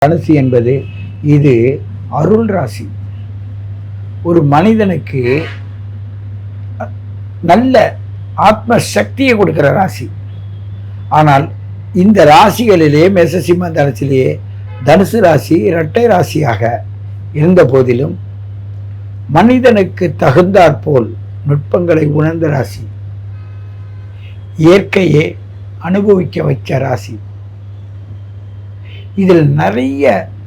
தனுசு என்பது இது அருள் ராசி. ஒரு மனிதனுக்கு நல்ல ஆத்ம சக்தியை கொடுக்கிற ராசி. ஆனால் இந்த ராசிகளிலே மேசசிம்ம தனுசிலேயே தனுசு ராசி இரட்டை ராசியாக இருந்த போதிலும் மனிதனுக்கு தகுந்தாற்போல் நுட்பங்களை உணர்ந்த ராசி, இயற்கையை அனுபவிக்க வைச்ச ராசி. இதில் நிறைய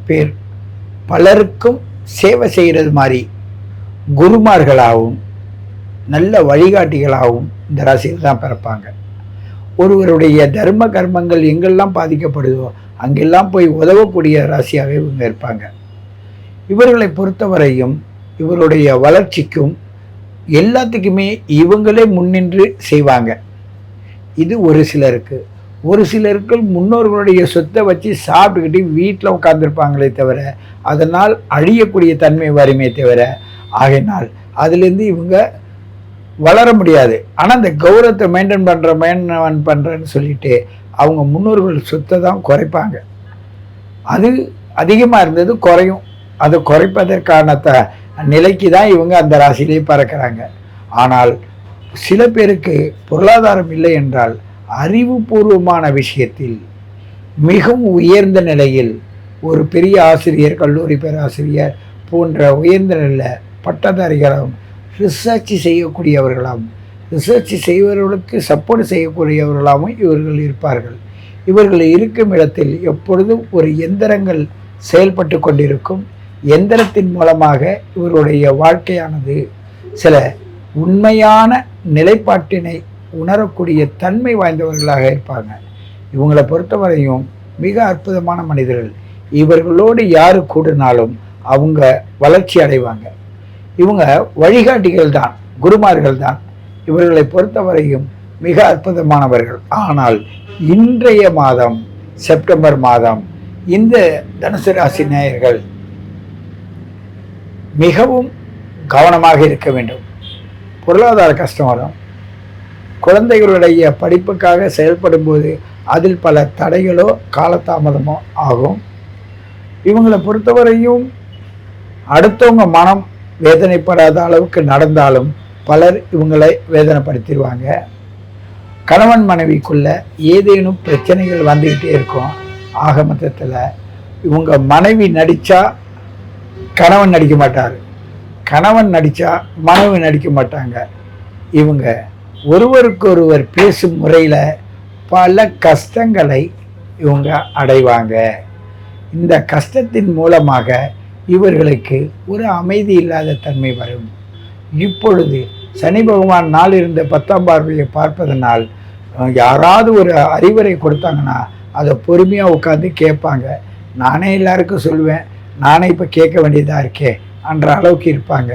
பேர் பலருக்கும் சேவை செய்கிறது மாதிரி குருமார்களாகவும் நல்ல வழிகாட்டிகளாகவும் இந்த ராசியில் தான் பிறப்பாங்க. ஒருவருடைய தர்ம கர்மங்கள் எங்கெல்லாம் பாதிக்கப்படுதோ அங்கெல்லாம் போய் உதவக்கூடிய ராசியாக இவங்க இருப்பாங்க. இவர்களை பொறுத்தவரையும் இவருடைய வளர்ச்சிக்கும் எல்லாத்துக்குமே இவங்களே முன்னின்று செய்வாங்க. இது ஒரு சிலருக்கு. ஒரு சிலருக்கு முன்னோர்களுடைய சொத்தை வச்சு சாப்பிட்டுக்கிட்டு வீட்டில் உட்காந்துருப்பாங்களே தவிர அதனால் அழியக்கூடிய தன்மை வருமே தவிர, ஆகையினால் அதுலேருந்து இவங்க வளர முடியாது. ஆனால் இந்த கௌரவத்தை மெயின்டைன் பண்ணுறேன்னு சொல்லிட்டு அவங்க முன்னோர்கள் சொத்தை தான் குறைப்பாங்க. அது அதிகமாக இருந்தது குறையும். அதை குறைப்பதற்கான நிலைக்கு தான் இவங்க அந்த ராசியிலே பறக்கிறாங்க. ஆனால் சில பேருக்கு பொருளாதாரம் இல்லை என்றால் அறிவுபூர்வமான விஷயத்தில் மிகவும் உயர்ந்த நிலையில் ஒரு பெரிய ஆசிரியர், கல்லூரி பேராசிரியர் போன்ற உயர்ந்த நிலையில் பட்டதாரிகளாகவும் ரிசர்ச் செய்யக்கூடியவர்களாகவும் ரிசர்ச் செய்வர்களுக்கு சப்போர்ட் செய்யக்கூடியவர்களாகவும் இவர்கள் இருப்பார்கள். இவர்கள் இருக்கும் இடத்தில் எப்பொழுதும் ஒரு எந்திரங்கள் செயல்பட்டு கொண்டிருக்கும். எந்திரத்தின் மூலமாக இவருடைய வாழ்க்கையானது சில உண்மையான நிலைப்பாட்டினை உணரக்கூடிய தன்மை வாய்ந்தவர்களாக இருப்பாங்க. இவங்களை பொறுத்தவரையும் மிக அற்புதமான மனிதர்கள். இவர்களோடு யாரு கூடினாலும் அவங்க வளர்ச்சி அடைவாங்க. இவங்க வழிகாட்டிகள் தான், குருமார்கள் தான். இவர்களை பொறுத்தவரையும் மிக அற்புதமானவர்கள். ஆனால் இன்றைய மாதம் செப்டம்பர் மாதம் இந்த தனுசு ராசி நேயர்கள் மிகவும் கவனமாக இருக்க வேண்டும். பொருளாதார கஷ்டம் வரும். குழந்தைகளுடைய படிப்புக்காக செயல்படும் போது அதில் பல தடைகளோ காலதாமதமோ ஆகும். இவங்களை பொறுத்தவரையும் அடுத்தவங்க மனம் வேதனைப்படாத அளவுக்கு நடந்தாலும் பலர் இவங்களை வேதனைப்படுத்திடுவாங்க. கணவன் மனைவிக்குள்ள ஏதேனும் பிரச்சனைகள் வந்துக்கிட்டே இருக்கும். ஆக மொத்தத்தில் இவங்க மனைவி நடித்தா கணவன் நடிக்க மாட்டார், கணவன் நடித்தா மனைவி நடிக்க மாட்டாங்க. இவங்க ஒருவருக்கொருவர் பேசும் முறையில் பல கஷ்டங்களை இவங்க அடைவாங்க. இந்த கஷ்டத்தின் மூலமாக இவர்களுக்கு ஒரு அமைதி இல்லாத தன்மை வரும். இப்பொழுது சனி பகவான் நாள் இருந்த 10ஆம் பார்வையை பார்ப்பதனால் யாராவது ஒரு அறிவுரை கொடுத்தாங்கன்னா அதை பொறுமையாக உட்காந்து கேட்பாங்க. நானே எல்லாருக்கும் சொல்லுவேன், நானே இப்போ கேட்க வேண்டியதாக இருக்கே என்ற அளவுக்கு இருப்பாங்க.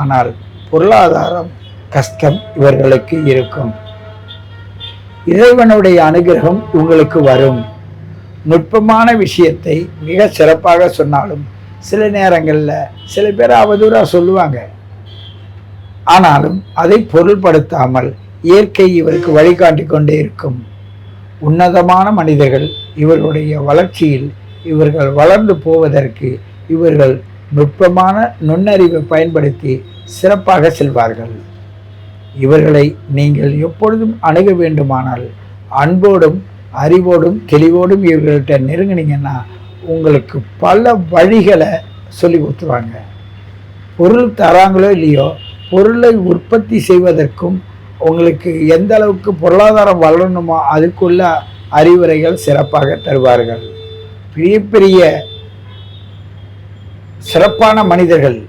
ஆனால் பொருளாதாரம் கஷ்டம் இவர்களுக்கு இருக்கும். இறைவனுடைய அனுகிரகம் இவங்களுக்கு வரும். நுட்பமான விஷயத்தை மிக சிறப்பாக சொன்னாலும் சில நேரங்களில் சில பேர் அவதூறாக சொல்லுவாங்க. ஆனாலும் அதை பொருள்படுத்தாமல் இயற்கை இவருக்கு வழிகாட்டி கொண்டே இருக்கும். உன்னதமான மனிதர்கள் இவர்களுடைய வளர்ச்சியில் இவர்கள் வளர்ந்து போவதற்கு இவர்கள் நுட்பமான நுண்ணறிவை பயன்படுத்தி சிறப்பாக செல்வார்கள். இவர்களை நீங்கள் எப்பொழுதும் அணுக வேண்டுமானால் அன்போடும் அறிவோடும் தெளிவோடும் இவர்கள்ட்ட நெருங்கினீங்கன்னா உங்களுக்கு பல வழிகளை சொல்லி கொடுத்துருவாங்க. பொருள் தராங்களோ இல்லையோ, பொருளை உற்பத்தி செய்வதற்கும் உங்களுக்கு எந்த அளவுக்கு பொருளாதாரம் வளரணுமோ அதுக்குள்ள அறிவுரைகள் சிறப்பாக தருவார்கள். பெரிய பெரிய சிறப்பான மனிதர்கள்,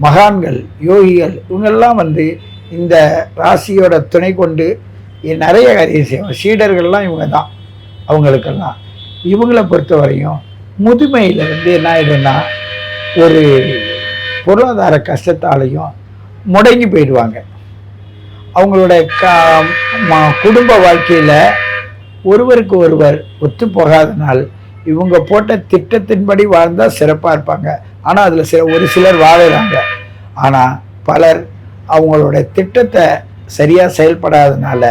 மகான்கள், யோகிகள் இவங்கெல்லாம் இந்த ராசியோட துணை கொண்டு நிறைய காரியம் செய்வாங்க. சீடர்கள்லாம் இவங்க தான். அவங்களுக்கெல்லாம் இவங்களை பொறுத்தவரையும் முதுமையில் என்ன ஆயிடும்னா ஒரு பொருளாதார கஷ்டத்தாலையும் முடங்கி போயிடுவாங்க. அவங்களோட குடும்ப வாழ்க்கையில் ஒருவருக்கு ஒருவர் ஒத்து போகாதனால் இவங்க போட்ட திட்டத்தின்படி வாழ்ந்தால் சிறப்பாக இருப்பாங்க. ஆனால் அதில் ஒரு சிலர் வாழுறாங்க. ஆனால் பலர் அவங்களோட திட்டத்தை சரியாக செயல்படாதனால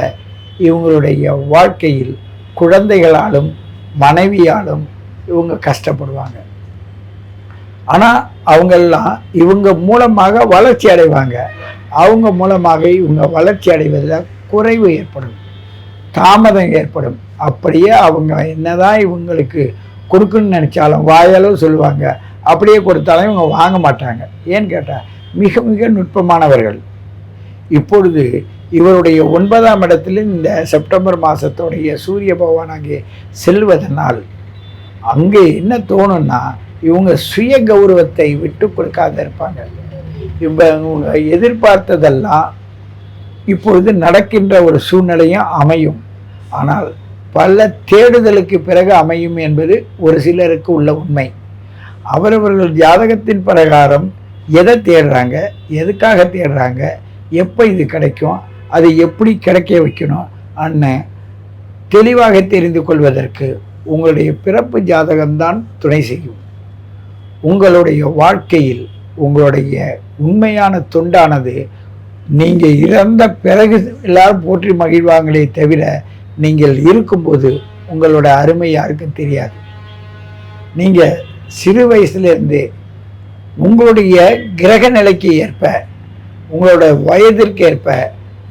இவங்களுடைய வாழ்க்கையில் குழந்தைகளாலும் மனைவியாலும் இவங்க கஷ்டப்படுவாங்க. ஆனால் அவங்கெல்லாம் இவங்க மூலமாக வளர்ச்சி அடைவாங்க. அவங்க மூலமாக இவங்க வளர்ச்சி அடைவதில் குறைவு ஏற்படும், தாமதம் ஏற்படும். அப்படியே அவங்க என்னதான் இவங்களுக்கு கொடுக்குன்னு நினச்சாலும் வாயாலும் சொல்லுவாங்க, அப்படியே கொடுத்தாலும் இவங்க வாங்க மாட்டாங்க. ஏன்னு கேட்டால் மிக மிக நுட்பமானவர்கள். இப்பொழுது இவருடைய 9ஆம் இடத்தில் இந்த செப்டம்பர் மாதத்தோடைய சூரிய பகவான் அங்கே செல்வதனால் அங்கே என்ன தோணும்னா, இவங்க சுய கௌரவத்தை விட்டு கொடுக்காத இருப்பாங்க. இவங்க எதிர்பார்த்ததெல்லாம் இப்பொழுது நடக்கின்ற ஒரு சூழ்நிலையும் அமையும். ஆனால் பல தேடுதலுக்கு பிறகு அமையும் என்பது ஒரு சிலருக்கு உள்ள உண்மை. அவரவர்கள் ஜாதகத்தின் பிரகாரம் எதை தேடுறாங்க, எதுக்காக தேடுறாங்க, எப்போ இது கிடைக்கும், அது எப்படி கிடைக்க வைக்கணும் அன்னு தெளிவாக தெரிந்து கொள்வதற்கு உங்களுடைய பிறப்பு ஜாதகம்தான் துணை செய்யும். உங்களுடைய வாழ்க்கையில் உங்களுடைய உண்மையான தொண்டானது நீங்கள் இறந்த பிறகு எல்லாரும் போற்றி மகிழ்வாங்களே தவிர, நீங்கள் இருக்கும்போது உங்களோட அருமை யாருக்கும் தெரியாது. நீங்கள் சிறு வயசுலேருந்து உங்களுடைய கிரக நிலைக்கு ஏற்ப, உங்களோட வயதிற்கு ஏற்ப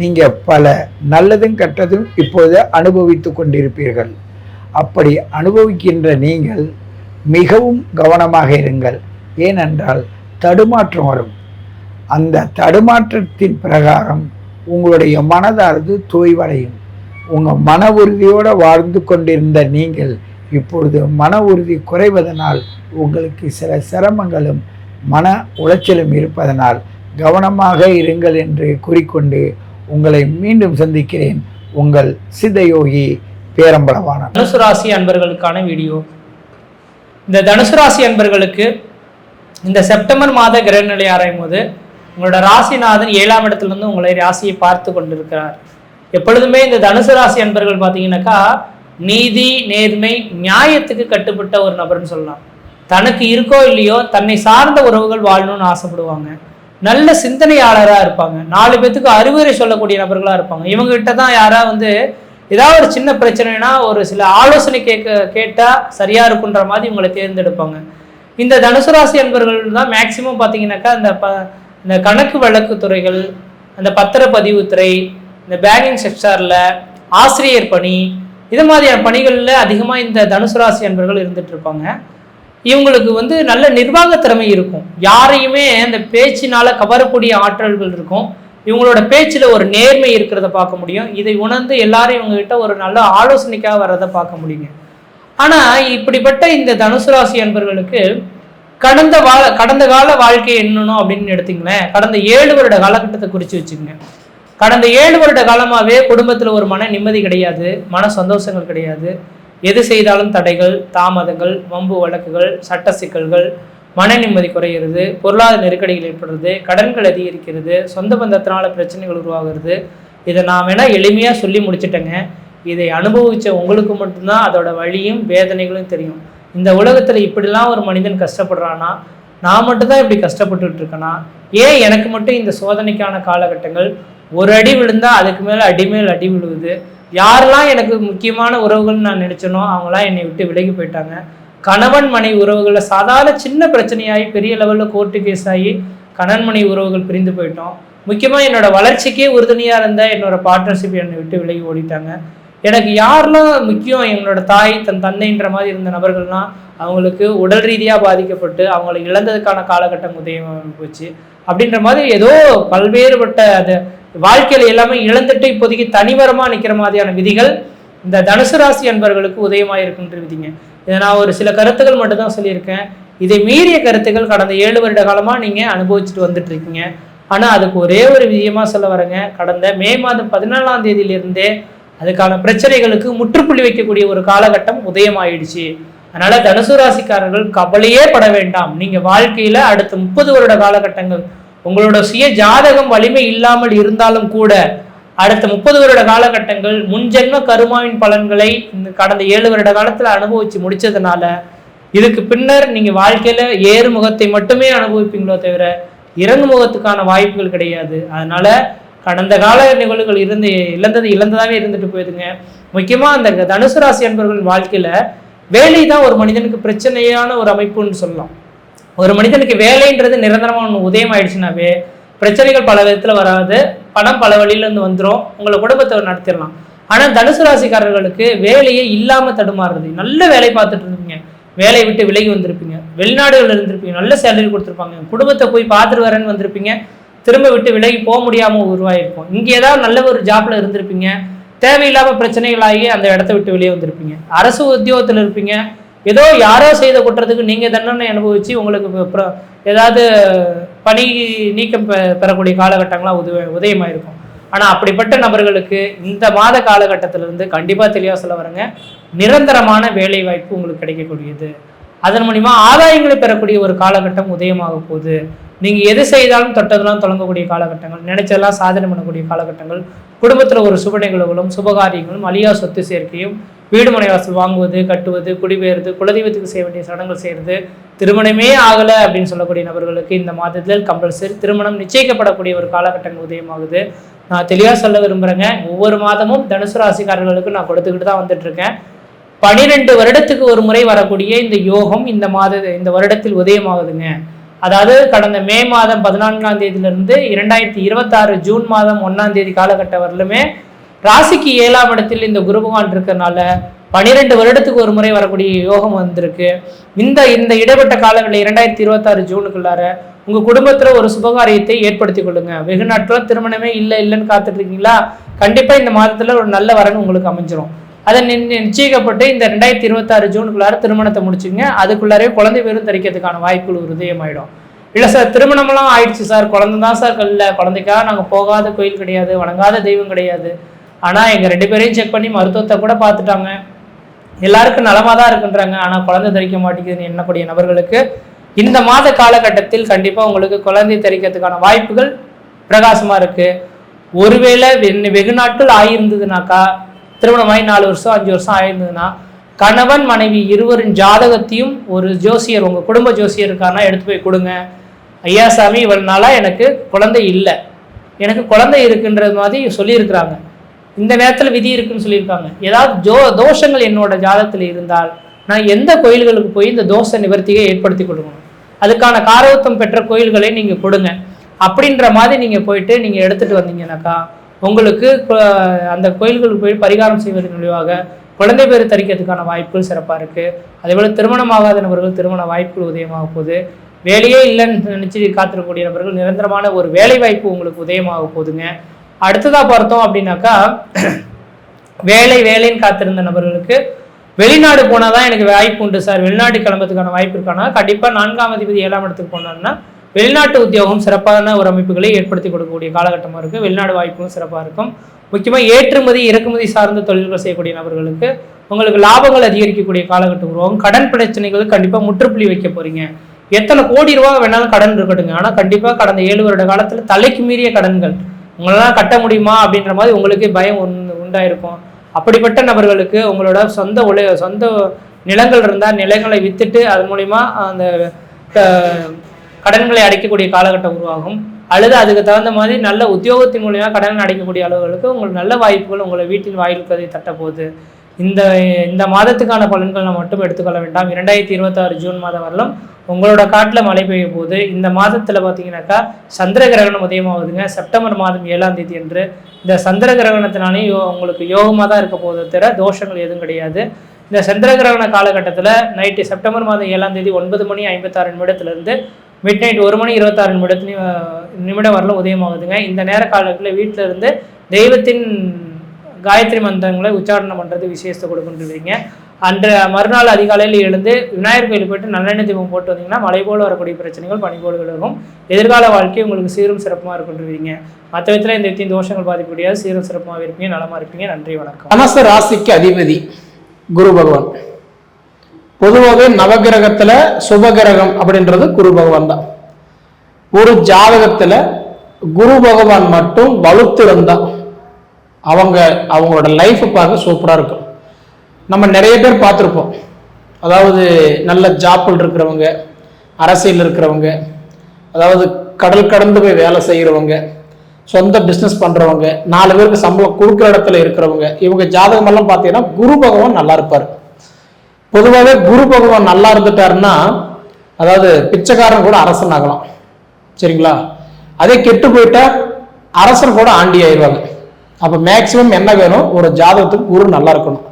நீங்கள் பல நல்லதும் கெட்டதும் இப்போது அனுபவித்து கொண்டிருப்பீர்கள். அப்படி அனுபவிக்கின்ற நீங்கள் மிகவும் கவனமாக இருங்கள். ஏனென்றால் தடுமாற்றம் வரும். அந்த தடுமாற்றத்தின் பிரகாரம் உங்களுடைய மனதானது தோய்வடையும். உங்கள் மன உறுதியோடு வாழ்ந்து கொண்டிருந்த நீங்கள் இப்பொழுது மன உறுதி குறைவதனால் உங்களுக்கு சில சிரமங்களும் மன உளைச்சலும் இருப்பதனால் கவனமாக இருங்கள் என்று கூறிக்கொண்டு உங்களை மீண்டும் சந்திக்கிறேன். உங்கள் சித்தயோகி பேரம்பலவாணன். தனுசு ராசி அன்பர்களுக்கான வீடியோ. இந்த தனுசு ராசி அன்பர்களுக்கு இந்த செப்டம்பர் மாத கிரகநிலை ஆராயும் போது உங்களோட ராசிநாதன் 7ஆம் இடத்துலேருந்து உங்களை ராசியை பார்த்து கொண்டிருக்கிறார். எப்பொழுதுமே இந்த தனுசு ராசி அன்பர்கள் பார்த்தீங்கன்னாக்கா நீதி, நேர்மை, நியாயத்துக்கு கட்டுப்பட்ட ஒரு நபர்னு சொல்லலாம். தனக்கு இருக்கோ இல்லையோ தன்னை சார்ந்த உறவுகள் வாழணும்னு ஆசைப்படுவாங்க. நல்ல சிந்தனையாளராக இருப்பாங்க. 4 பேத்துக்கு அறிவுரை சொல்லக்கூடிய நபர்களாக இருப்பாங்க. இவங்ககிட்ட தான் யாராவது ஏதாவது ஒரு சின்ன பிரச்சனைனா ஒரு சில ஆலோசனை கேட்டால் சரியாக இருக்குன்ற மாதிரி இவங்களை தேர்ந்தெடுப்பாங்க. இந்த தனுசு ராசி அன்பர்கள் தான் மேக்சிமம் பார்த்தீங்கன்னாக்கா இந்த கணக்கு வழக்கு துறைகள், அந்த பத்திரப்பதிவு துறை, இந்த பேங்கிங் செக்டாரில் ஆசிரியர் பணி, இது மாதிரியான பணிகளில் அதிகமாக இந்த தனுசு ராசி அன்பர்கள் இருந்துட்டு இருப்பாங்க. இவங்களுக்கு நல்ல நிர்வாக திறமை இருக்கும். யாரையுமே அந்த பேச்சினால கவரக்கூடிய ஆற்றல்கள் இருக்கும். இவங்களோட பேச்சில் ஒரு நேர்மை இருக்கிறத பார்க்க முடியும். இதை உணர்ந்து எல்லாரும் இவங்ககிட்ட ஒரு நல்ல ஆலோசனைக்காக வர்றதை பார்க்க முடியுங்க. ஆனால் இப்படிப்பட்ட இந்த தனுசு ராசி அன்பர்களுக்கு கடந்த கால வாழ்க்கை என்னணும் அப்படின்னு எடுத்தீங்களேன். கடந்த 7 வருட காலகட்டத்தை குறித்து வச்சுக்கோங்க. கடந்த 7 வருட காலமாகவே குடும்பத்தில் ஒரு மன நிம்மதி கிடையாது, மன சந்தோஷங்கள் கிடையாது. எது செய்தாலும் தடைகள், தாமதங்கள், வம்பு வழக்குகள், சட்ட சிக்கல்கள், மன நிம்மதி குறையிறது, பொருளாதார நெருக்கடிகள் ஏற்படுறது, கடன்கள் அதிகரிக்கிறது, சொந்த பந்தத்தினால பிரச்சனைகள் உருவாகிறது. இதை நான் வேணால் எளிமையாக சொல்லி முடிச்சுட்டேங்க. இதை அனுபவித்த உங்களுக்கு மட்டும்தான் அதோட வலியும் வேதனைகளும் தெரியும். இந்த உலகத்தில் இப்படிலாம் ஒரு மனிதன் கஷ்டப்படுறானா, நான் மட்டும்தான் இப்படி கஷ்டப்பட்டுட்டு இருக்கேனா, ஏன் எனக்கு மட்டும் இந்த சோதனைக்கான காலகட்டங்கள், ஒரு அடி விழுந்தால் அதுக்கு மேலே அடிமேல் அடி விழுவுது. யாரெல்லாம் எனக்கு முக்கியமான உறவுகள்னு நான் நினச்சனோ அவங்களாம் என்னை விட்டு விலகி போயிட்டாங்க. கணவன் மனைவி உறவுகளில் சாதாரண சின்ன பிரச்சனையாகி பெரிய லெவலில் கோர்ட்டு கேஸ் ஆகி கணவன் மனைவி உறவுகள் பிரிந்து போயிட்டோம். முக்கியமாக என்னோட வளர்ச்சிக்கே உறுதுணையாக இருந்த என்னோட பார்ட்னர்ஷிப் என்னை விட்டு விலகி ஓடிட்டாங்க. எனக்கு யாரெல்லாம் முக்கியம், எங்களோட தாய் தன் தந்தைன்ற மாதிரி இருந்த நபர்கள்லாம் அவங்களுக்கு உடல் ரீதியாக பாதிக்கப்பட்டு அவங்கள இழந்ததுக்கான காலகட்டம் உதயம் போச்சு. அப்படின்ற மாதிரி ஏதோ பல்வேறுபட்ட அது வாழ்க்கையில் எல்லாமே இழந்துட்டு இப்போதைக்கு தனிவரமாக நிற்கிற மாதிரியான விதிகள் இந்த தனுசு ராசி அன்பர்களுக்கு உதயமாக இருக்குன்ற விதிங்க. இதை நான் ஒரு சில கருத்துக்கள் மட்டும்தான் சொல்லியிருக்கேன். இதை மீறிய கருத்துக்கள் கடந்த 7 வருட காலமாக நீங்கள் அனுபவிச்சுட்டு வந்துட்டு இருக்கீங்க. ஆனால் அதுக்கு ஒரே ஒரு விஷயமா சொல்ல வரேங்க. கடந்த மே மாதம் 14ஆம் தேதியிலிருந்தே அதுக்கான பிரச்சனைகளுக்கு முற்றுப்புள்ளி வைக்கக்கூடிய ஒரு காலகட்டம் உதயமாயிடுச்சு. அதனால தனுசு ராசிக்காரர்கள் கவலையே பட வேண்டாம். நீங்கள் வாழ்க்கையில் அடுத்த 30 வருட காலகட்டங்கள் உங்களோட சுய ஜாதகம் வலிமை இல்லாமல் இருந்தாலும் கூட அடுத்த 30 வருட காலகட்டங்கள் முன்ஜென்ம கருமாவின் பலன்களை இந்த கடந்த 7 வருட காலத்தில் அனுபவிச்சு முடிச்சதுனால இதுக்கு பின்னர் நீங்கள் வாழ்க்கையில் ஏறு முகத்தை மட்டுமே அனுபவிப்பீங்களோ தவிர இறங்கு முகத்துக்கான வாய்ப்புகள் கிடையாது. அதனால கடந்த கால நிகழ்வுகள் இழந்ததாகவே இருந்துட்டு போயிடுங்க. முக்கியமாக அந்த தனுசு ராசி அன்பர்கள் வாழ்க்கையில் வேலை தான் ஒரு மனிதனுக்கு பிரச்சனையான ஒரு அமைப்புன்னு சொல்லலாம். ஒரு மனிதனுக்கு வேலைன்றது நிரந்தரமாக ஒன்று உதயம் ஆயிடுச்சுனாவே பிரச்சனைகள் பல விதத்தில் வராது, பணம் பல வழியிலேருந்து வந்துடும், உங்களை குடும்பத்தை நடத்திடலாம். ஆனால் தனுசு ராசிக்காரர்களுக்கு வேலையே இல்லாமல் தடுமாறுறது. நல்ல வேலை பார்த்துட்டு இருப்பீங்க, வேலையை விட்டு விலகி வந்திருப்பீங்க, வெளிநாடுகள் இருந்திருப்பீங்க, நல்ல சேலரி கொடுத்துருப்பாங்க, குடும்பத்தை போய் பார்த்துட்டு வரேன்னு வந்திருப்பீங்க, திரும்ப விட்டு விலகி போக முடியாமல் உருவாயிருக்கும். இங்கே ஏதாவது நல்ல ஒரு ஜாப்ல இருந்திருப்பீங்க, தேவையில்லாமல் பிரச்சனைகளாகி அந்த இடத்த விட்டு வெளியே வந்திருப்பீங்க. அரசு உத்தியோகத்தில் இருப்பீங்க, ஏதோ யாரோ செய்த குற்றத்துக்கு நீங்கள் தண்டனை அனுபவித்து உங்களுக்கு ஏதாவது பணி நீக்கம் பெறக்கூடிய காலகட்டங்களாக உதயமாயிருக்கும். ஆனால் அப்படிப்பட்ட நபர்களுக்கு இந்த மாத காலகட்டத்திலிருந்து கண்டிப்பாக தெளிவாக சொல்ல வரங்க, நிரந்தரமான வேலை வாய்ப்பு உங்களுக்கு கிடைக்கக்கூடியது. அதன் மூலிமா ஆதாயங்களை பெறக்கூடிய ஒரு காலகட்டம் உதயமாக போகுது. நீங்கள் எது செய்தாலும் தொட்டதெல்லாம் தொடங்கக்கூடிய காலகட்டங்கள், நினைச்சதெல்லாம் சாதனை பண்ணக்கூடிய காலகட்டங்கள், குடும்பத்தில் ஒரு சுப நிகழ்வுகளும் சுபகாரியங்களும், அழியா சொத்து சேர்க்கையும், வீடு மனை வாசல் வாங்குவது, கட்டுவது, குடிபெயர்ந்து, குலதெய்வத்துக்கு செய்ய வேண்டிய சடங்குகள் செய்கிறது, திருமணமே ஆகலை அப்படின்னு சொல்லக்கூடிய நபர்களுக்கு இந்த மாதத்தில் கம்பல்சரி திருமணம் நிச்சயிக்கப்படக்கூடிய ஒரு காலகட்டங்கள் உதயமாகுது. நான் தெளிவாக சொல்ல விரும்புகிறேங்க, ஒவ்வொரு மாதமும் தனுசு ராசிக்காரர்களுக்கு நான் கொடுத்துக்கிட்டு தான் வந்துட்டுருக்கேன். 12 வருடத்துக்கு ஒரு முறை வரக்கூடிய இந்த யோகம் இந்த வருடத்தில் உதயமாகுதுங்க. அதாவது கடந்த மே மாதம் 14ஆம் தேதியிலிருந்து 2026 ஜூன் மாதம் 1ஆம் தேதி காலகட்டம் வரலுமே ராசிக்கு 7ஆம் இடத்தில் இந்த குரு பகவான் இருக்கிறதுனால 12 வருடத்துக்கு ஒரு முறை வரக்கூடிய யோகம் வந்திருக்கு. இந்த இடைப்பட்ட காலங்களில் 2026 ஜூனுக்குள்ளார உங்கள் குடும்பத்தில் ஒரு சுபகாரியத்தை ஏற்படுத்தி கொள்ளுங்க. வெகு நாட்களாக திருமணமே இல்லைன்னு காத்துட்டு இருக்கீங்களா, கண்டிப்பாக இந்த மாதத்தில் ஒரு நல்ல வரன் உங்களுக்கு அமைஞ்சிரும். அதை நிச்சயிக்கப்பட்டு இந்த 2026 ஜூனுக்குள்ளார திருமணத்தை முடிச்சுங்க. அதுக்குள்ளாரே குழந்தை பேரும் தரிக்கிறதுக்கான வாய்ப்புகள் உதயமாயிடும். இல்லை சார் திருமணமெல்லாம் ஆயிடுச்சு சார், குழந்தை தான் சார் இல்லை, குழந்தைக்காக நாங்கள் போகாத கோயில் கிடையாது, வணங்காத தெய்வம் கிடையாது, ஆனால் எங்கள் 2 பேரையும் செக் பண்ணி மருத்துவத்தை கூட பார்த்துட்டாங்க, எல்லாருக்கும் நலமாக தான் இருக்குன்றாங்க, ஆனால் குழந்தை தரிக்க மாட்டேங்குதுன்னு எண்ணக்கூடிய நபர்களுக்கு இந்த மாத காலகட்டத்தில் கண்டிப்பாக உங்களுக்கு குழந்தை தரிக்கிறதுக்கான வாய்ப்புகள் பிரகாசமாக இருக்குது. ஒருவேளை வெகு நாட்கள் ஆகியிருந்ததுனாக்கா, திருமணமாகி 4 வருஷம் 5 வருஷம் ஆயிருந்ததுன்னா, கணவன் மனைவி இருவரின் ஜாதகத்தையும் ஒரு ஜோசியர், உங்கள் குடும்ப ஜோசியர் இருக்காருன்னா எடுத்து போய் கொடுங்க. ஐயா சாமி இவ்வளவு நாளாக எனக்கு குழந்தை இல்லை, எனக்கு குழந்தை இருக்குன்றது மாதிரி சொல்லியிருக்கிறாங்க, இந்த நேரத்தில் விதி இருக்குன்னு சொல்லியிருக்காங்க, ஏதாவது தோஷங்கள் என்னோட ஜாதகத்தில் இருந்தால் நான் எந்த கோயில்களுக்கு போய் இந்த தோஷ நிவர்த்தியை ஏற்படுத்தி கொடுக்கணும், அதுக்கான காரவத்தம் பெற்ற கோயில்களை நீங்கள் கொடுங்க அப்படின்ற மாதிரி நீங்கள் போயிட்டு நீங்கள் எடுத்துகிட்டு வந்தீங்கன்னாக்கா உங்களுக்கு அந்த கோயில்களுக்கு போய் பரிகாரம் செய்வதன் மூலமாக குழந்தை பேர் தரிக்கிறதுக்கான வாய்ப்புகள் சிறப்பாக இருக்குது. அதேபோல் திருமணமாகாத நபர்கள் திருமண வாய்ப்புகள் உதயமாக போகுது. வேலையே இல்லைன்னு நினச்சி காத்திருக்கக்கூடிய நபர்கள் நிரந்தரமான ஒரு வேலை வாய்ப்பு உங்களுக்கு உதயமாக போகுதுங்க. அடுத்ததாக பார்த்தோம் அப்படின்னாக்கா, வேலைன்னு காத்திருந்த நபர்களுக்கு வெளிநாடு போனால் தான் எனக்கு வாய்ப்பு உண்டு சார், வெளிநாடு கிளம்புறதுக்கான வாய்ப்பு இருக்கானா, கண்டிப்பாக 4ஆம் அதிபதி 7ஆம் இடத்துக்கு போனாங்கன்னா வெளிநாட்டு உத்தியோகம் சிறப்பான ஒரு அமைப்புகளை ஏற்படுத்தி கொடுக்கக்கூடிய காலகட்டமாக இருக்குது. வெளிநாடு வாய்ப்பும் சிறப்பாக இருக்கும். முக்கியமாக ஏற்றுமதி இறக்குமதி சார்ந்த தொழில்கள் செய்யக்கூடிய நபர்களுக்கு உங்களுக்கு லாபங்கள் அதிகரிக்கக்கூடிய காலகட்டம் உருவாகும். கடன் பிரச்சனைகளுக்கு கண்டிப்பாக முற்றுப்புள்ளி வைக்க போகிறீங்க. எத்தனை கோடி ரூபா வேணாலும் கடன் இருக்கட்டுங்க, ஆனால் கண்டிப்பாக கடந்த 7 வருட காலத்தில் தலைக்கு மீறிய கடன்கள் உங்களெல்லாம் கட்ட முடியுமா அப்படின்ற மாதிரி உங்களுக்கே பயம் உண்டாயிருக்கும். அப்படிப்பட்ட நபர்களுக்கு உங்களோட சொந்த நிலங்கள் இருந்தால் நிலங்களை விற்றுட்டு அதன் மூலிமா அந்த கடன்களை அடைக்கக்கூடிய காலகட்டம் உருவாகும். அல்லது அதுக்கு தகுந்த மாதிரி நல்ல உத்தியோகத்தின் மூலியமாக கடன் அடைக்கக்கூடிய அளவுகளுக்கு உங்களுக்கு நல்ல வாய்ப்புகள் உங்களை வீட்டின் வாயிலுக்கு தட்டப்போகுது. இந்த மாதத்துக்கான பலன்களை மட்டும் எடுத்துக்கொள்ள வேண்டாம். 2026 ஜூன் மாதம் வரலும் உங்களோட காட்டில் மழை பெய்ய போகுது. இந்த மாதத்தில் பார்த்தீங்கன்னாக்கா சந்திர கிரகணம் உதயமாகுதுங்க. செப்டம்பர் மாதம் 7ஆம் தேதி என்று இந்த சந்திர கிரகணத்தினாலே உங்களுக்கு யோகமாக தான் இருக்க போகுது, தவிர தோஷங்கள் எதுவும் கிடையாது. இந்த சந்திர கிரகண காலகட்டத்தில் நைட்டு செப்டம்பர் மாதம் 7ஆம் தேதி 9:56 நிமிடத்திலிருந்து மிட் நைட் 1:26 நிமிடம் வரலும் உதயமாகுதுங்க. இந்த நேர காலத்தில் வீட்டில் இருந்து தெய்வத்தின் காயத்ரி மந்திரங்களை உச்சாரணம் பண்ணுறது விசேஷத்தை கொடுக்குன்றீங்க. அன்று மறுநாள் அதிகாலையில் எழுந்து விநாயகர் கோயிலுக்கு போய்ட்டு நல்லெண்ணெய் தீபம் போட்டு வந்தீங்கன்னா மழை போல் வரக்கூடிய பிரச்சனைகள் பனி போல் விலகும். எதிர்கால வாழ்க்கை உங்களுக்கு சீரும் சிறப்புமாக இருக்குன்றீங்க. மற்ற விதத்தில் இந்த வித்தின் தோஷங்கள் பாதிக்க முடியாது. சீரும் சிறப்பாக இருப்பீங்க, நலமாக இருப்பீங்க. நன்றி, வணக்கம். தனுசு ராசிக்கு அதிபதி குரு பகவான். பொதுவாகவே நவகிரகத்துல சுபகிரகம் அப்படின்றது குரு பகவான் தான். ஒரு ஜாதகத்துல குரு பகவான் மட்டும் வலுத்திருந்தா அவங்களோட லைஃப் பார்க்க சூப்பரா இருக்கும். நம்ம நிறைய பேர் பார்த்துருப்போம். அதாவது நல்ல ஜாப்பில் இருக்கிறவங்க, அரசியல் இருக்கிறவங்க, அதாவது கடல் கடந்து போய் வேலை செய்கிறவங்க, சொந்த பிஸ்னஸ் பண்ணுறவங்க, 4 பேருக்கு சம்பளம் கொடுக்குற இடத்துல இருக்கிறவங்க, இவங்க ஜாதகமெல்லாம் பார்த்தீங்கன்னா குரு பகவான் நல்லா இருப்பார். பொதுவாகவே குரு பகவான் நல்லா இருந்துட்டாருன்னா, அதாவது பிச்சைக்காரன் கூட அரசன் ஆகலாம். சரிங்களா? அதே கெட்டு போயிட்டா அரசன் கூட ஆண்டி ஆயிடுவாங்க. அப்ப மேக்சிமம் என்ன வேணும், ஒரு ஜாதகத்துக்கு குரு நல்லா இருக்கணும்.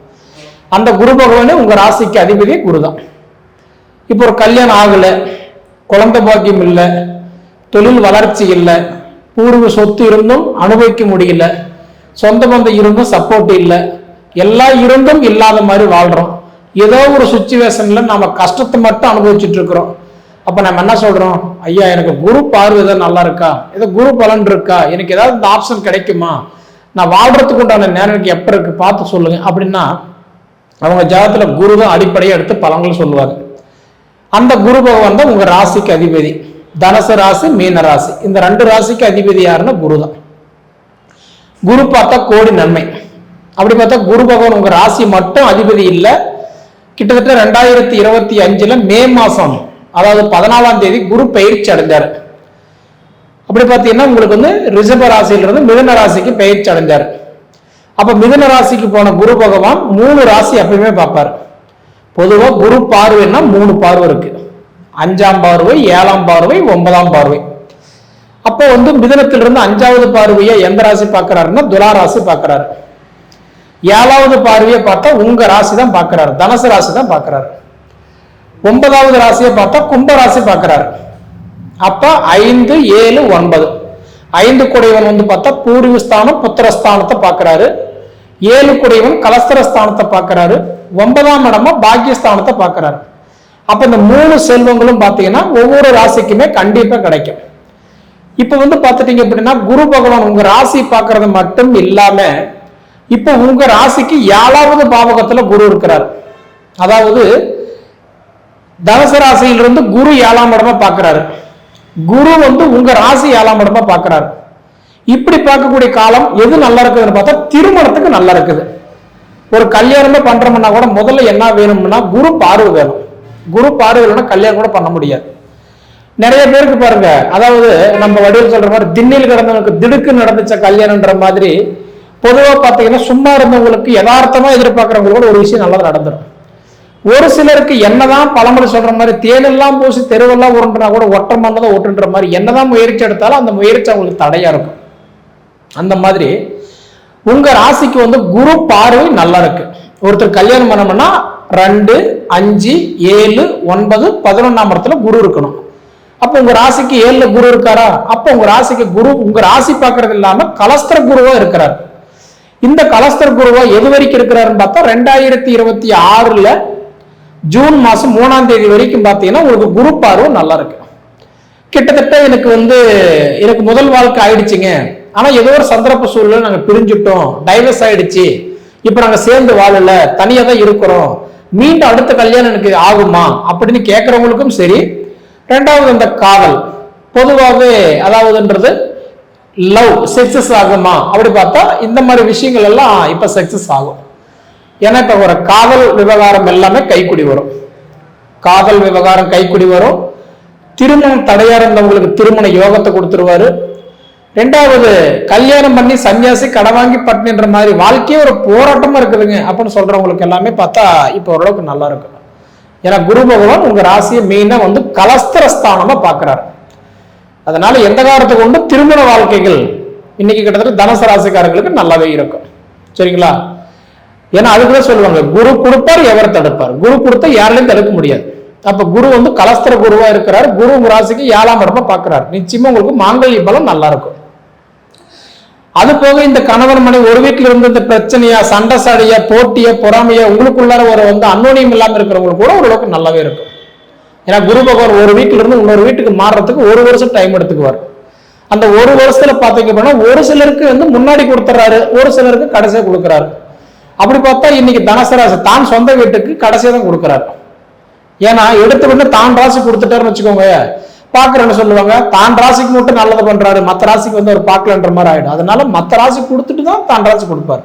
அந்த குரு பகவானே உங்க ராசிக்கு அதிபதி குரு தான். இப்போ ஒரு கல்யாணம் ஆகல, குழந்தை பாக்கியம் இல்லை, தொழில் வளர்ச்சி இல்லை, பூர்வ சொத்து இருந்தும் அனுபவிக்க முடியல, சொந்த பந்தம் இருந்தும் சப்போர்ட் இல்லை, எல்லாம் இருந்தும் இல்லாத மாதிரி வாழ்றோம். ஏதோ ஒரு சுச்சுவேஷன்ல நம்ம கஷ்டத்தை மட்டும் அனுபவிச்சுட்டு இருக்கிறோம். அப்ப நம்ம என்ன சொல்றோம், ஐயா எனக்கு குரு பார்வை ஏதாவது நல்லா இருக்கா, ஏதோ குரு பலன் இருக்கா, எனக்கு ஏதாவது இந்த ஆப்ஷன் கிடைக்குமா, நான் வாழ்றதுக்கு உண்டான நேரம் எனக்கு எப்ப இருக்கு பார்த்து சொல்லுங்க அப்படின்னா, அவங்க ஜாதகத்துல குரு தான் அடிப்படையை எடுத்து பலன்கள் சொல்லுவாங்க. அந்த குரு பகவான் தான் உங்க ராசிக்கு அதிபதி. தனுசு ராசி, மீன ராசி, இந்த 2 ராசிக்கு அதிபதி யாருன்னா குரு தான். குரு பார்த்தா கோடி நன்மை. அப்படி பார்த்தா குரு பகவான் உங்க ராசி மட்டும் அதிபதி இல்லை, கிட்டத்தட்ட 2025 மே மாசம், அதாவது 14ஆம் தேதி குரு பயிற்சி அடைஞ்சாரு. அப்படி பார்த்தீங்கன்னா உங்களுக்கு வந்து ரிஷப ராசியிலிருந்து மிதுன ராசிக்கு பயிற்சி அடைஞ்சாரு. அப்ப மிதுன ராசிக்கு போன குரு பகவான் 3 ராசி எப்பயுமே பார்ப்பாரு. பொதுவா குரு பார்வைன்னா 3 பார்வை இருக்கு, 5ஆம் பார்வை, 7ஆம் பார்வை, 9ஆம் பார்வை. அப்போ வந்து மிதுனத்திலிருந்து 5வது பார்வையை எந்த ராசி பார்க்கிறாருன்னா துலா ராசி பார்க்கிறாரு. 7வது பார்வையை பார்த்தா உங்க ராசி தான் பார்க்கிறாரு, தனுசு ராசி தான் பார்க்கிறாரு. 9வது ராசியை பார்த்தா கும்ப ராசி பார்க்கிறாரு. அப்ப 5, 7, 9, 5 குடையவன் வந்து பார்த்தா பூர்வஸ்தானம் புத்திரஸ்தானத்தை பார்க்கிறாரு, 7 குடையவன் கலஸ்தரஸ்தானத்தை பார்க்கிறாரு, 9ஆம் இடமா பாக்கியஸ்தானத்தை பார்க்கிறாரு. அப்ப இந்த 3 செல்வங்களும் பார்த்தீங்கன்னா ஒவ்வொரு ராசிக்குமே கண்டிப்பா கிடைக்கும். இப்ப வந்து பார்த்துட்டீங்க அப்படின்னா குரு பகவான் உங்க ராசி பார்க்கறது மட்டும் இல்லாம இப்ப உங்க ராசிக்கு 7வது பாவகத்துல குரு இருக்கிறார். அதாவது தனுசு ராசியிலிருந்து குரு 7ஆம் இடமா பார்க்கிறாரு. குரு வந்து உங்க ராசி 7ஆம் இடமா பார்க்கிறாரு. இப்படி பார்க்கக்கூடிய காலம் எது நல்லா இருக்குதுன்னு பார்த்தா திருமணத்துக்கு நல்லா இருக்குது. ஒரு கல்யாணமே பண்றோம்னா கூட முதல்ல என்ன வேணும்னா குரு பார்வை வேணும். குரு பார்வை இல்லைன்னா கல்யாணம் கூட பண்ண முடியாது. நிறைய பேருக்கு பாருங்க, அதாவது நம்ம வடிவில் சொல்ற மாதிரி திண்ணில் கிடந்தவங்களுக்கு திடுக்கு நடந்துச்ச கல்யாணம்ன்ற மாதிரி பொதுவா பார்த்தீங்கன்னா சும்மா இருந்தவங்களுக்கு யதார்த்தமா எதிர்பார்க்கறவங்களுக்கு ஒரு விஷயம் நல்லா நடந்துடும். ஒரு சிலருக்கு என்னதான் பழமொழி சொல்ற மாதிரி தேனெல்லாம் பூசி தெருவெல்லாம் உருண்டுனா கூட ஒட்டமானதான் ஒட்டுன்ற மாதிரி என்னதான் முயற்சி எடுத்தாலும் அந்த முயற்சி அவங்களுக்கு தடையா இருக்கும். அந்த மாதிரி உங்க ராசிக்கு வந்து குரு பார்வை நல்லா இருக்கு. ஒருத்தர் கல்யாணம் பண்ணோம்னா 2, 5, 7, 9, 11ஆம் இடத்துல குரு இருக்கணும். அப்ப உங்க ராசிக்கு 7ல குரு இருக்காரா, அப்ப உங்க ராசிக்கு குரு உங்க ராசி பார்க்கறது இல்லாம கலஸ்தர குருவா இருக்கிறார். இந்த கலஸ்தர குருவா எது வரைக்கும் இருக்கிறாருன்னு பார்த்தா 2026 ஜூன் மாசம் 3ஆம் தேதி வரைக்கும் பார்த்தீங்கன்னா உங்களுக்கு குரு பார்வை நல்லா இருக்கு. கிட்டத்தட்ட எனக்கு முதல் வாழ்க்கை ஆயிடுச்சுங்க, ஆனா ஏதோ ஒரு சந்தர்ப்ப சூழ்நிலை நாங்க பிரிஞ்சுட்டோம், டைவர்ஸ் ஆயிடுச்சு, இப்ப நாங்க சேர்ந்து வாழல, தனியா தான் இருக்கிறோம், மீண்டும் அடுத்த கல்யாணம் எனக்கு ஆகுமா அப்படின்னு கேட்கறவங்களுக்கும் சரி. 2வது இந்த காதல் பொதுவாகவே அதாவதுன்றது லவ் சக்சஸ் ஆகுமா அப்படி பார்த்தா இந்த மாதிரி விஷயங்கள் எல்லாம் இப்ப சக்சஸ் ஆகும். ஏன்னா இப்ப ஒரு காதல் விவகாரம் எல்லாமே கைக்குடி வரும். காதல் விவகாரம் கைக்குடி வரும். திருமணம் தடையா இருந்தவங்களுக்கு திருமண யோகத்தை கொடுத்துருவாரு. 2வது கல்யாணம் பண்ணி சன்னியாசி கடவாங்கி பட்டினின்ற மாதிரி வாழ்க்கையே ஒரு போராட்டமா இருக்குதுங்க அப்படின்னு சொல்றவங்களுக்கு எல்லாமே பார்த்தா இப்ப ஓரளவுக்கு நல்லா இருக்கும். ஏன்னா குரு பகவான் உங்க ராசியை மெயினா வந்து கலஸ்தரஸ்தானமா பாக்குறாரு. அதனால எந்த காலத்தை கொண்டு திருமண வாழ்க்கைகள் இன்னைக்கு கிட்டத்தட்ட தனுசு ராசிக்காரங்களுக்கு நல்லாவே இருக்கும். சரிங்களா? ஏன்னா அதுக்குதான் சொல்லுவாங்க குரு கொடுப்பார் எவர் தடுப்பார். குரு கொடுத்தா யாராலையும் தடுக்க முடியாது. அப்ப குரு வந்து கலஸ்தர குருவா இருக்கிறார். குரு உங்க ராசிக்கு 7ஆம் இடமா பாக்குறாரு. நிச்சயமா உங்களுக்கு மாங்கல்ய பலம் நல்லா இருக்கும். அது போக இந்த கணவன் மனைவி ஒரு வீட்டுல இருந்து இந்த பிரச்சனையா சண்டை சாடியா போட்டியா பொறாமையா உங்களுக்குள்ளார ஒரு அன்னோனியம் இல்லாம இருக்கிறவங்களுக்கு கூட ஓரளவுக்கு நல்லாவே இருக்கும். ஏன்னா குரு பகவான் ஒரு வீட்டுல இருந்து இன்னொரு வீட்டுக்கு மாறுறதுக்கு 1 வருஷம் டைம் எடுத்துக்குவார். அந்த 1 வருஷத்துல பாத்தீங்க அப்படின்னா ஒரு சிலருக்கு முன்னாடி கொடுத்துறாரு, ஒரு சிலருக்கு கடைசியா கொடுக்குறாரு. அப்படி பார்த்தா இன்னைக்கு தனுசு ராசி தான் சொந்த வீட்டுக்கு கடைசியா தான் கொடுக்குறாரு. ஏன்னா எடுத்த உடனே தான் ராசி கொடுத்துட்டாருன்னு வச்சுக்கோங்க, பாக்குறேன்னு சொல்லுவாங்க தான் ராசிக்கு மட்டும் நல்லது பண்றாரு, மற்ற ராசிக்கு அவர் பார்க்கலன்ற மாதிரி ஆயிடும். அதனால மற்ற ராசி கொடுத்துட்டு தான் ராசி கொடுப்பாரு.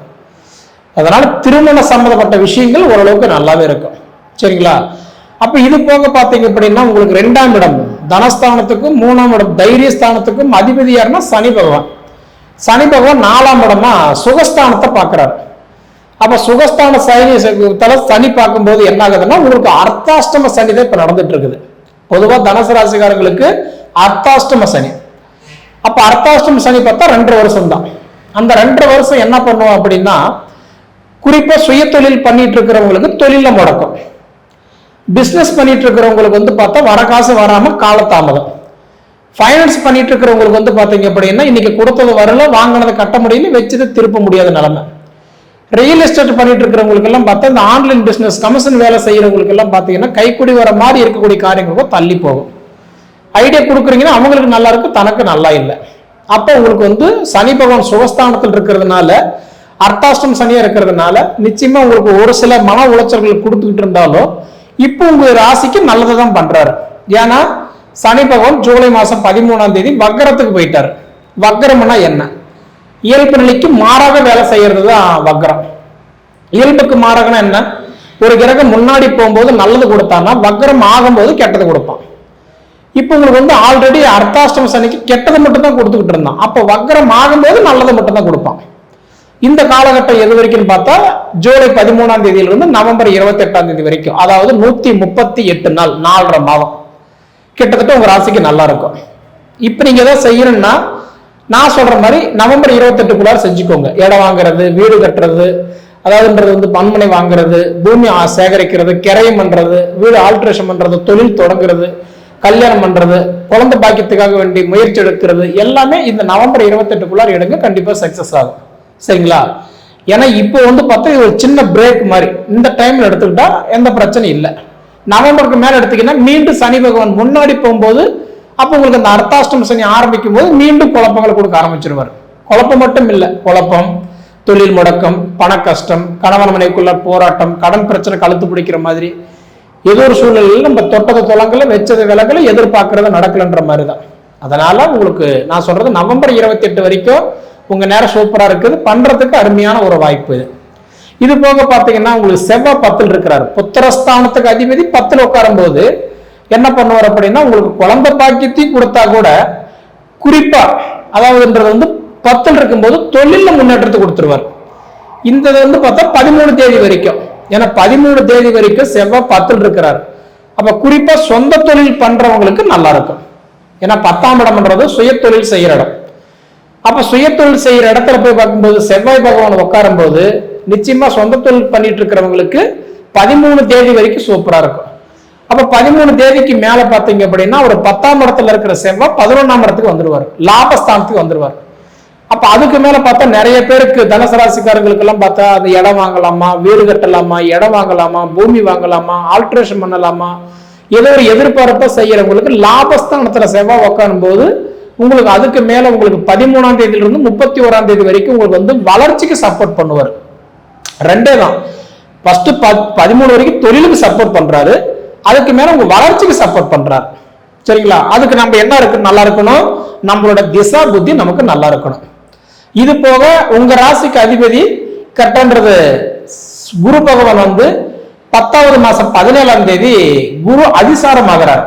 அதனால திருமண சம்பந்தப்பட்ட விஷயங்கள் ஓரளவுக்கு நல்லாவே இருக்கும். சரிங்களா? அப்ப இது போக பாத்தீங்க அப்படின்னா உங்களுக்கு 2ஆம் இடம் தனஸ்தானத்துக்கும் 3ஆம் இடம் தைரியஸ்தானத்துக்கும் அதிபதி யாருன்னா சனி பகவான். சனி பகவான் 4ஆம் இடமா சுகஸ்தானத்தை பாக்குறாரு. அப்ப சுகஸ்தான சனி பார்க்கும்போது என்ன ஆகுதுன்னா உங்களுக்கு அர்த்தாஷ்டம சனி தான் இப்ப நடந்துட்டு இருக்குது. பொதுவா தனுசு ராசிக்காரங்களுக்கு அர்த்தாஷ்டம சனி. அப்ப அர்த்தாஷ்டம சனி பார்த்தா 2.5 வருஷம் தான். அந்த 2.5 வருஷம் என்ன பண்ணுவோம் அப்படின்னா, குறிப்பா சுய தொழில் பண்ணிட்டு இருக்கிறவங்களுக்கு தொழில முடக்கும். பிசினஸ் பண்ணிட்டு இருக்கிறவங்களுக்கு வந்து பார்த்தா வர காசு வராம காலதாமதம். ஃபைனான்ஸ் பண்ணிட்டு இருக்கிறவங்களுக்கு வந்து பாத்தீங்க அப்படின்னா இன்னைக்கு கொடுத்தது வரல, வாங்கினதை கட்ட முடியல, வச்சது திருப்ப முடியாத நிலைமை. ரியல் எஸ்டேட் பண்ணிட்டு இருக்கிறவங்களுக்கு எல்லாம் பார்த்தா இந்த ஆன்லைன் பிசினஸ் கமிஷன் வேலை செய்யறவங்களுக்கு எல்லாம் பாத்தீங்கன்னா கைக்குடி வர மாதிரி இருக்கக்கூடிய காரியங்களுக்கும் தள்ளி போகும். ஐடியா கொடுக்குறீங்கன்னா அவங்களுக்கு நல்லா இருக்கு, தனக்கு நல்லா இல்லை. அப்ப உங்களுக்கு வந்து சனி பகவான் சுகஸ்தானத்தில் இருக்கிறதுனால, அர்த்தாஷ்டம் சனியா இருக்கிறதுனால நிச்சயமா உங்களுக்கு ஒரு சில மன உளைச்சல்கள் கொடுத்துக்கிட்டு இருந்தாலும் இப்போ உங்க ராசிக்கு நல்லதை தான் பண்றாரு. ஏன்னா சனி பகவான் ஜூலை மாசம் 13ஆம் தேதி வக்கரத்துக்கு போயிட்டாரு. வக்கரம்னா என்ன? இயல்பு நிலைக்கு மாறாக வேலை செய்யறது தான் வக்கரம். இயல்புக்கு மாறாகனா என்ன? ஒரு கிரகம் முன்னாடி போகும்போது நல்லது கொடுத்தான்னா வக்கரம் ஆகும்போது கெட்டது கொடுப்பான். இப்போ உங்களுக்கு வந்து ஆல்ரெடி அர்த்தாஷ்டம சனிக்கு கெட்டதை மட்டும் தான் கொடுத்துக்கிட்டு இருந்தான். அப்போ வக்கரம் ஆகும்போது நல்லதை மட்டும் தான் கொடுப்பான். இந்த காலகட்டம் எது வரைக்கும் பார்த்தா ஜூலை 13ஆம் தேதியிலிருந்து நவம்பர் 28ஆம் தேதி வரைக்கும், அதாவது 138 நாள், 4.5 மாதம் கிட்டத்தட்ட உங்க ராசிக்கு நல்லா இருக்கும். இப்ப நீங்க எதாவது செய்யணும்னா நான் சொல்ற மாதிரி நவம்பர் 28க்குள்ளார செஞ்சுக்கோங்க. இடம் வாங்குறது, வீடு கட்டுறது, அதாவதுன்றது வந்து மண்மனை வாங்குறது, பூமி சேகரிக்கிறது, கிரையம் பண்றது, வீடு ஆல்ட்ரேஷன் பண்றது, தொழில் தொடங்குறது, கல்யாணம் பண்றது, குழந்தை பாக்கியத்துக்காக வேண்டி முயற்சி எடுக்கிறது, எல்லாமே இந்த நவம்பர் 28க்குள்ளார எடுங்க, கண்டிப்பா சக்சஸ் ஆகும். சரிங்களா? ஏன்னா இப்போ வந்து பார்த்தா இது ஒரு சின்ன பிரேக் மாதிரி. இந்த டைம்ல எடுத்துக்கிட்டா எந்த பிரச்சனையும் இல்லை. நவம்பருக்கு மேல எடுத்தீங்கன்னா மீண்டும் சனி பகவான் முன்னாடி போகும்போது அப்போ உங்களுக்கு அந்த அர்த்தாஷ்டம சனி ஆரம்பிக்கும் போது மீண்டும் குழப்பங்களை கொடுக்க ஆரம்பிச்சிருவார். குழப்பம் மட்டும் இல்லை, குழப்பம், தொழில் முடக்கம், பண கஷ்டம், கணவன் மனைவிக்குள்ள போராட்டம், கடன் பிரச்சனை கழுத்து பிடிக்கிற மாதிரி ஏதோ ஒரு சூழ்நிலையில் நம்ம தொட்டதை தொலங்கல, வச்சதை விலகல, எதிர்பார்க்கறத நடக்கலன்ற மாதிரி தான். அதனால உங்களுக்கு நான் சொல்றது நவம்பர் 28 வரைக்கும் உங்க நேரம் சூப்பரா இருக்குது, பண்றதுக்கு அருமையான ஒரு வாய்ப்பு இது. இது போக பாத்தீங்கன்னா உங்களுக்கு செவ்வாய் 10ல் இருக்கிறாரு. புத்திரஸ்தானத்துக்கு அதிபதி 10ல் உட்காரும் போது என்ன பண்ணுவார் அப்படின்னா, உங்களுக்கு குழந்தை பாக்கியத்தையும் கொடுத்தா கூட குறிப்பா அதாவதுன்றது வந்து 10ல் இருக்கும்போது தொழில முன்னேற்றத்தை கொடுத்துருவார். இந்த வந்து பார்த்தா 13 தேதி வரைக்கும், ஏன்னா 13 தேதி வரைக்கும் செவ்வாய் 10ல் இருக்கிறார். அப்ப குறிப்பா சொந்த தொழில் பண்றவங்களுக்கு நல்லா இருக்கும். ஏன்னா 10ஆம் இடம்ன்றது சுய தொழில் செய்யற இடம். அப்ப சுய தொழில் செய்யற இடத்துல போய் பார்க்கும்போது செவ்வாய் பகவான் உட்காரும் போது நிச்சயமா சொந்த தொழில் பண்ணிட்டு இருக்கிறவங்களுக்கு 13 தேதி வரைக்கும் சூப்பரா இருக்கும். அப்ப 13 தேதிக்கு மேல பாத்தீங்க அப்படின்னா ஒரு 10ஆம் இடத்துல இருக்கிற செவ்வாய் 11ஆம் இடத்துக்கு வந்துருவார், லாபஸ்தானத்துக்கு வந்துருவார். அப்ப அதுக்கு மேல பார்த்தா நிறைய பேருக்கு தனுசு ராசிக்காரங்களுக்கு எல்லாம் பார்த்தா அந்த இடம் வாங்கலாமா, வீடு கட்டலாமா, இடம் வாங்கலாமா, பூமி வாங்கலாமா, ஆல்ட்ரேஷன் பண்ணலாமா, ஏதோ ஒரு எதிர்பார்ப்பா செய்யறவங்களுக்கு லாபஸ்தானத்துல செவ்வாய் உட்காரும் போது உங்களுக்கு அதுக்கு மேல உங்களுக்கு 13ஆம் தேதியிலிருந்து 31ஆம் தேதி வரைக்கும் உங்களுக்கு வந்து வளர்ச்சிக்கு சப்போர்ட் பண்ணுவார். ரெண்டே தான். ஃபர்ஸ்ட் 13 வரைக்கும் தொழிலுக்கு சப்போர்ட் பண்றாரு, அதுக்கு மேல உங்க வளர்ச்சிக்கு சப்போர்ட் பண்றாரு. சரிங்களா? அதுக்கு நம்ம என்ன இருக்கு, நல்லா இருக்கணும், நம்மளோட திசா புத்தி நமக்கு நல்லா இருக்கணும். இது போக உங்க ராசிக்கு அதிபதி கட்டன்றது குரு பகவான் வந்து 10வது மாசம் 17ஆம் தேதி குரு அதிசாரம் ஆகிறார்.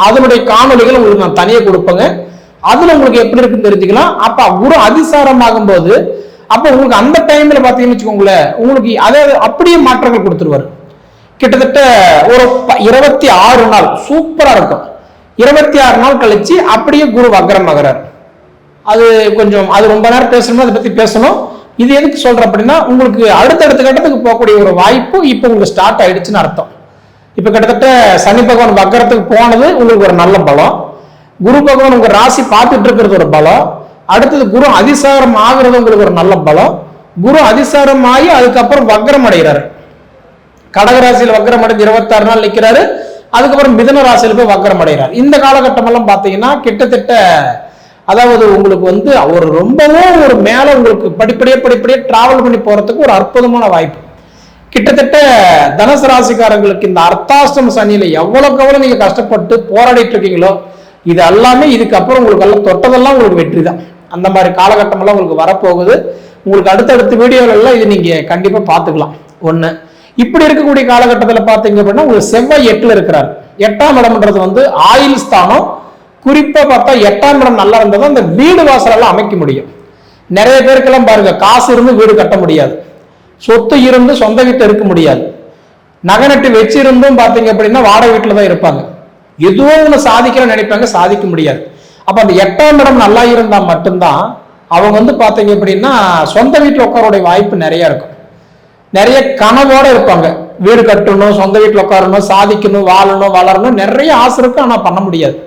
அதனுடைய காணொலிகள் உங்களுக்கு நான் தனியாக கொடுப்பேங்க. அதுல உங்களுக்கு எப்படி இருக்குன்னு தெரிஞ்சுக்கலாம். அப்ப குரு அதிசாரம் ஆகும் போது அப்ப உங்களுக்கு அந்த டைம்ல பாத்தீங்கன்னு வச்சுக்கோங்களேன், உங்களுக்கு அதே அப்படியே மாற்றங்கள் கொடுத்துருவாரு. கிட்டத்தட்ட ஒரு 26 நாள் சூப்பரா இருக்கும். 26 நாள் கழிச்சு அப்படியே குரு வக்ரம் ஆகிறார். அது கொஞ்சம் அது ரொம்ப நேரம் பேசணுமோ அதை பத்தி பேசணும். இது எதுக்கு சொல்ற அப்படின்னா, உங்களுக்கு அடுத்தடுத்த கட்டத்துக்கு போகக்கூடிய ஒரு வாய்ப்பு இப்ப உங்களுக்கு ஸ்டார்ட் ஆயிடுச்சுன்னு அர்த்தம். இப்ப கிட்டத்தட்ட சனி பகவான் வக்ரத்துக்கு போனது உங்களுக்கு ஒரு நல்ல பலம். குரு பகவான் உங்க ராசி பார்த்துட்டு இருக்கிறது ஒரு பலம். அடுத்தது குரு அதிசாரம் ஆகிறது உங்களுக்கு ஒரு நல்ல பலம். குரு அதிசாரம் ஆகி அதுக்கப்புறம் வக்ரம் அடைகிறாரு. கடகராசியில் வக்ரம் அடைந்து 26 நாள் நிற்கிறாரு. அதுக்கப்புறம் மிதுன ராசியில் போய் வக்ரம் அடைகிறார். இந்த காலகட்டம் எல்லாம் பாத்தீங்கன்னா கிட்டத்தட்ட அதாவது உங்களுக்கு வந்து ஒரு ரொம்பவும் ஒரு மேல உங்களுக்கு படிப்படியே டிராவல் பண்ணி போறதுக்கு ஒரு அற்புதமான வாய்ப்பு. கிட்டத்தட்ட தனுசு ராசிக்காரங்களுக்கு இந்த அர்த்தாஷ்டம சனியில எவ்வளவு நீங்க கஷ்டப்பட்டு போராடிட்டு இருக்கீங்களோ இது எல்லாமே இதுக்கப்புறம் உங்களுக்கு எல்லாம் தொட்டதெல்லாம் உங்களுக்கு வெற்றி தான். அந்த மாதிரி காலகட்டம் எல்லாம் உங்களுக்கு வரப்போகுது. உங்களுக்கு அடுத்தடுத்த வீடியோல எல்லாம் இது நீங்க கண்டிப்பா பாத்துக்கலாம். ஒண்ணு இப்படி இருக்கக்கூடிய காலகட்டத்தில் பாத்தீங்க அப்படின்னா உங்களுக்கு செவ்வாய் 8ல் இருக்கிறார். 8ஆம் இடம்ன்றது வந்து ஆயுள் ஸ்தானம். குறிப்பா பார்த்தா 8ஆம் இடம் நல்லா இருந்தால் அந்த வீடு வாசல் எல்லாம் அமைக்க முடியும். நிறைய பேருக்கெல்லாம் பாருங்க காசு இருந்து வீடு கட்ட முடியாது. சொத்து இருந்து சொந்த வீட்டில் இருக்க முடியாது. நகை நட்டு வச்சிருந்தும் பார்த்தீங்க அப்படின்னா வாடகை வீட்டில் தான் இருப்பாங்க. எதுவோ ஒன்று சாதிக்கணும்னு நினைப்பாங்க, சாதிக்க முடியாது. அப்போ அந்த 8ஆம் இடம் நல்லா இருந்தால் மட்டும்தான் அவங்க வந்து பார்த்தீங்க அப்படின்னா சொந்த வீட்டில் உட்காரோடைய வாய்ப்பு நிறைய இருக்கும். நிறைய கனவோட இருப்பாங்க, வீடு கட்டணும், சொந்த வீட்டில் உட்காரணும், சாதிக்கணும், வாழணும், வளரணும், நிறைய ஆசை இருக்கும். ஆனால் பண்ண முடியாது.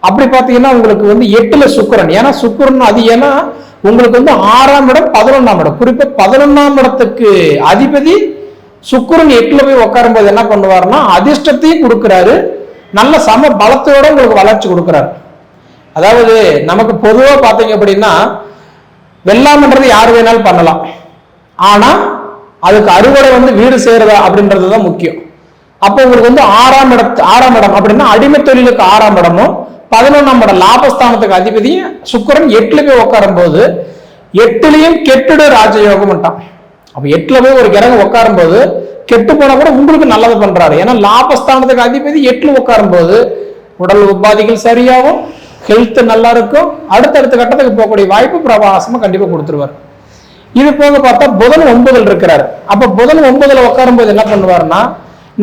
அப்படி பார்த்தீங்கன்னா உங்களுக்கு வந்து 8ல சுக்கிரன், ஏன்னா சுக்கிரன் அது ஏன்னா உங்களுக்கு வந்து 6ஆம் இடம் 11ஆம் இடம், குறிப்பாக 11ஆம் இடத்துக்கு அதிபதி சுக்கிரன் 8ல போய் உட்காரும் போது என்ன பண்ணுவாருன்னா அதிர்ஷ்டத்தையும் கொடுக்குறாரு, நல்ல சம பலத்தோட உங்களுக்கு வளர்ச்சி கொடுக்குறாரு. அதாவது நமக்கு பொதுவாக பார்த்தீங்க அப்படின்னா வெள்ளாமன்றது யார் வேணாலும் பண்ணலாம், ஆனா அதுக்கு அறுவடை வந்து வீடு சேருதா அப்படின்றது தான் முக்கியம். அப்போ உங்களுக்கு வந்து 6ஆம் இடம் அப்படின்னா அடிமை தொழிலுக்கு 6ஆம் இடமும் 11ஆம் இடம் லாபஸ்தானத்துக்கு அதிபதி சுக்கிரன் 8ல போய் உட்காரும் போது 8லயும் கெட்டுடு ராஜயோகம். அப்ப 8ல போய் ஒரு கிரகம் உட்காரும் போது கெட்டு போனா கூட உங்களுக்கு நல்லது பண்றாரு. ஏன்னா லாபஸ்தானத்துக்கு அதிபதி 8ல உட்காரும் போது உடல் உபாதிகள் சரியாகும், ஹெல்த் நல்லா இருக்கும், அடுத்தடுத்த கட்டத்துக்கு போகக்கூடிய வாய்ப்பு பிரகாசமா கண்டிப்பா கொடுத்துருவார். இது போக பார்த்தா புதன் 9ல் இருக்கிறாரு. அப்ப புதன் 9ல உட்காரும் போது என்ன பண்ணுவாருன்னா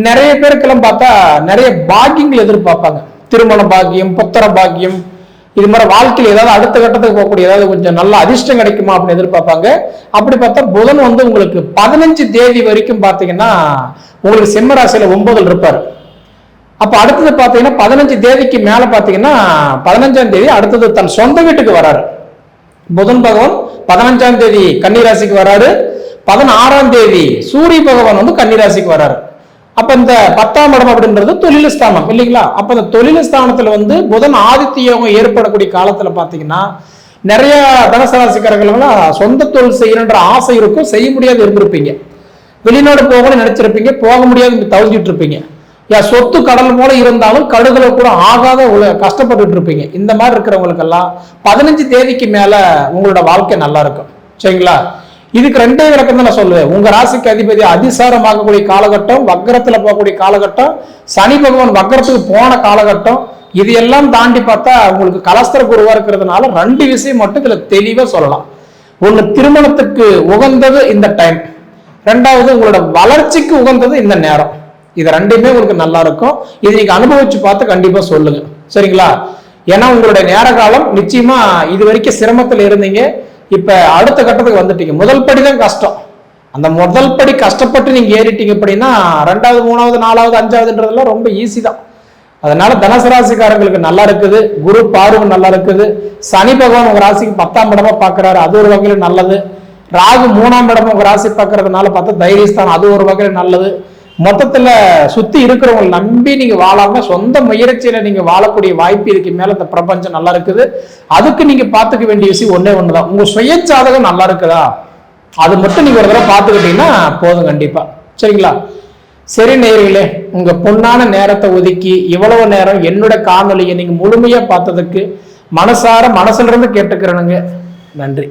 நிறைய பேருக்கெல்லாம் பார்த்தா நிறைய பாக்கியங்கள் எதிர்பார்ப்பாங்க, திருமண பாக்கியம், புத்திர பாக்கியம், இது மாதிரி வாழ்க்கையில் ஏதாவது அடுத்த கட்டத்துக்கு போகக்கூடிய ஏதாவது கொஞ்சம் நல்ல அதிர்ஷ்டம் கிடைக்குமா அப்படின்னு எதிர்பார்ப்பாங்க. அப்படி பார்த்தா புதன் வந்து உங்களுக்கு 15 தேதி வரைக்கும் பார்த்தீங்கன்னா உங்களுக்கு சிம்ம ராசியில 9ல் இருப்பார். அப்ப அடுத்தது பார்த்தீங்கன்னா 15 தேதிக்கு மேல பார்த்தீங்கன்னா 15ஆம் தேதி அடுத்தது தன் சொந்த வீட்டுக்கு வராரு. புதன் பகவான் 15ஆம் தேதி கன்னிராசிக்கு வராரு, 16ஆம் தேதி சூரிய பகவான் வந்து கன்னிராசிக்கு வராரு. அப்ப இந்த 10ஆம் இடம் அப்படின்றது தொழில் ஸ்தானம் இல்லைங்களா? அப்ப இந்த தொழில் ஸ்தானத்துல வந்து புதன் ஆதித்ய யோகம் ஏற்படக்கூடிய காலத்துல பாத்தீங்கன்னா நிறைய தனுசு ராசிக்காரர்கள்லாம் சொந்த தொழில் செய்யணுன்ற ஆசை இருக்கும், செய்ய முடியாது இருந்திருப்பீங்க. வெளிநாடு போகணும்னு நினைச்சிருப்பீங்க, போக முடியாது தவிச்சிட்டு இருப்பீங்க. சொத்து கடல் போல இருந்தாலும் கடுகளை கூட ஆகாத கஷ்டப்பட்டு இருப்பீங்க. இந்த மாதிரி இருக்கிறவங்களுக்கெல்லாம் 15 தேதிக்கு மேல உங்களோட வாழ்க்கை நல்லா இருக்கும். சரிங்களா? இதுக்கு 2 விளக்கம் தான் நான் சொல்லுவேன். உங்க ராசிக்கு அதிபதி அதிசாரமாகக்கூடிய காலகட்டம், வக்கரத்துல போகக்கூடிய காலகட்டம், சனி பகவான் வக்கரத்துக்கு போன காலகட்டம், இது எல்லாம் தாண்டி பார்த்தா உங்களுக்கு கலஸ்தர குருவா இருக்கிறதுனால 2 விஷயம் மட்டும் இதுல தெளிவா சொல்லலாம். ஒண்ணு திருமணத்துக்கு உகந்தது இந்த டைம், 2வது உங்களோட வளர்ச்சிக்கு உகந்தது இந்த நேரம். இது 2மே உங்களுக்கு நல்லா இருக்கும். இது நீங்க அனுபவிச்சு பார்த்து கண்டிப்பா சொல்லுங்க. சரிங்களா? ஏன்னா உங்களுடைய நேர காலம் நிச்சயமா இது வரைக்கும் சிரமத்துல இருந்தீங்க, இப்ப அடுத்த கட்டத்துக்கு வந்துட்டீங்க. முதல் படி தான் கஷ்டம். அந்த முதல் படி கஷ்டப்பட்டு நீங்க ஏறிட்டீங்க அப்படின்னா 2வது 3வது 4வது 5வதுன்றதெல்லாம் ரொம்ப ஈஸி தான். அதனால தனுசு ராசிக்காரங்களுக்கு நல்லா இருக்குது, குரு பார்வை நல்லா இருக்குது, சனி பகவான் உங்க ராசிக்கு 10ஆம் இடமா பாக்குறாரு, அது ஒரு வகையில நல்லது. ராகு 3ஆம் இடமா உங்க ராசி பாக்குறதுனால பார்த்தா தைரியஸ்தானம், அது ஒரு வகையில நல்லது. மொத்தத்துல சுத்தி இருக்கிறவங்களை நம்பி நீங்க வாழாம சொந்த முயற்சியில நீங்க வாழக்கூடிய வாய்ப்பு இதுக்கு மேல இந்த பிரபஞ்சம் நல்லா இருக்குது. அதுக்கு நீங்க பாத்துக்க வேண்டிய விஷயம் ஒன்னே ஒண்ணுதான், உங்க சுய ஜாதகம் நல்லா இருக்குதா அது மட்டும் நீங்க ஒரு தடவை பாத்துக்கிட்டீங்கன்னா போதும் கண்டிப்பா. சரிங்களா? சரி நேயர்களே, உங்க பொன்னான நேரத்தை ஒதுக்கி இவ்வளவு நேரம் என்னோட காணொலியை நீங்க முழுமையா பார்த்ததுக்கு மனசுல இருந்து கேட்டுக்கிறேனுங்க. நன்றி.